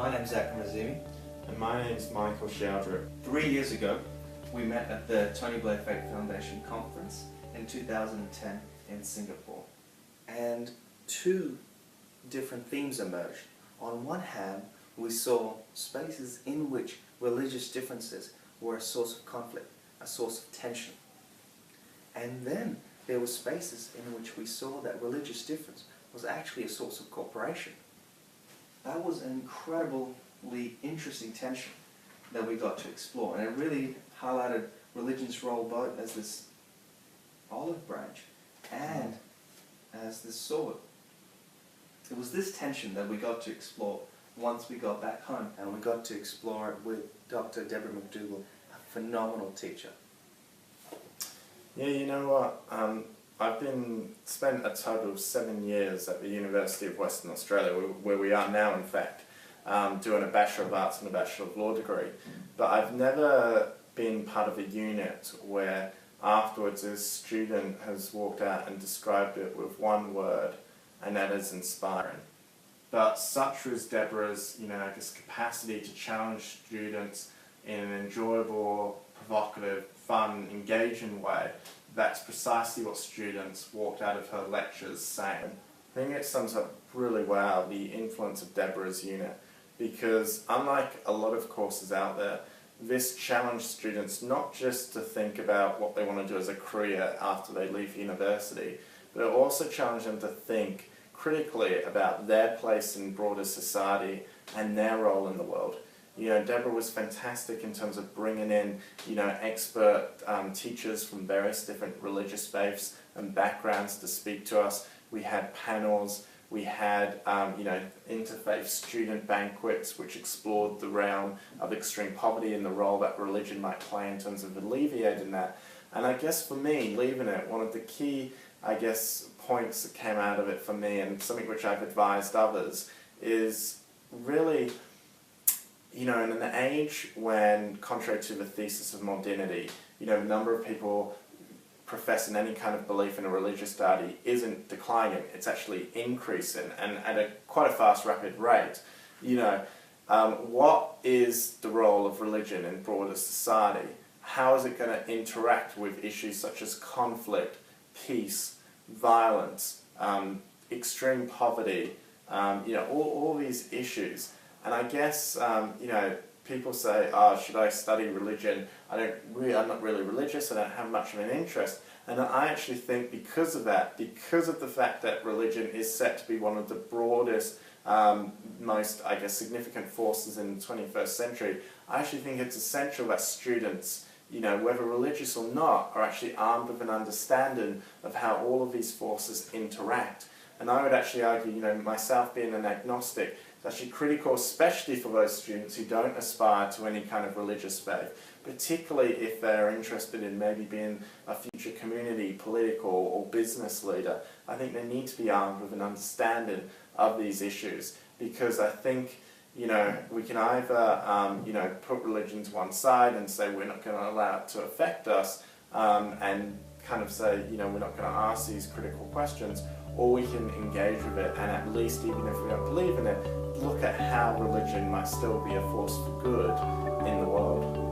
My name is Akram Azimi. And my name's Michael Sheldrick. 3 years ago, we met at the Tony Blair Faith Foundation conference in 2010 in Singapore. And two different themes emerged. On one hand, we saw spaces in which religious differences were a source of conflict, a source of tension. And then there were spaces in which we saw that religious difference was actually a source of cooperation. That was an incredibly interesting tension that we got to explore, and it really highlighted religion's role both as this olive branch and as this sword. It was this tension that we got to explore once we got back home, and we got to explore it with Dr. Deborah McDougall, a phenomenal teacher. Yeah, you know what? I've spent a total of 7 years at the University of Western Australia, where we are now, in fact, doing a Bachelor of Arts and a Bachelor of Law degree. But I've never been part of a unit where afterwards a student has walked out and described it with one word, and that is inspiring. But such was Deborah's, capacity to challenge students in an enjoyable, provocative, fun, engaging way. That's precisely what students walked out of her lectures saying. I think it sums up really well the influence of Deborah's unit, because unlike a lot of courses out there, this challenged students not just to think about what they want to do as a career after they leave university, but it also challenged them to think critically about their place in broader society and their role in the world. Deborah was fantastic in terms of bringing in, expert teachers from various different religious faiths and backgrounds to speak to us. We had panels, we had, interfaith student banquets which explored the realm of extreme poverty and the role that religion might play in terms of alleviating that. And I guess for me, leaving it, one of the key, points that came out of it for me, and something which I've advised others, is really, in an age when, contrary to the thesis of modernity, the number of people professing any kind of belief in a religious study isn't declining, it's actually increasing, and at quite a fast, rapid rate. What is the role of religion in broader society? How is it going to interact with issues such as conflict, peace, violence, extreme poverty, all these issues? And I guess, people say, should I study religion? I'm not really religious, I don't have much of an interest. And I actually think because of that, because of the fact that religion is set to be one of the broadest, most, significant forces in the 21st century, I actually think it's essential that students, whether religious or not, are actually armed with an understanding of how all of these forces interact. And I would actually argue, myself being an agnostic, it's actually critical, especially for those students who don't aspire to any kind of religious faith, particularly if they're interested in maybe being a future community, political or business leader. I think they need to be armed with an understanding of these issues, because I think, we can either, put religion to one side and say we're not going to allow it to affect us, and kind of say, we're not going to ask these critical questions, or we can engage with it and at least, even if we don't believe in it, look at how religion might still be a force for good in the world.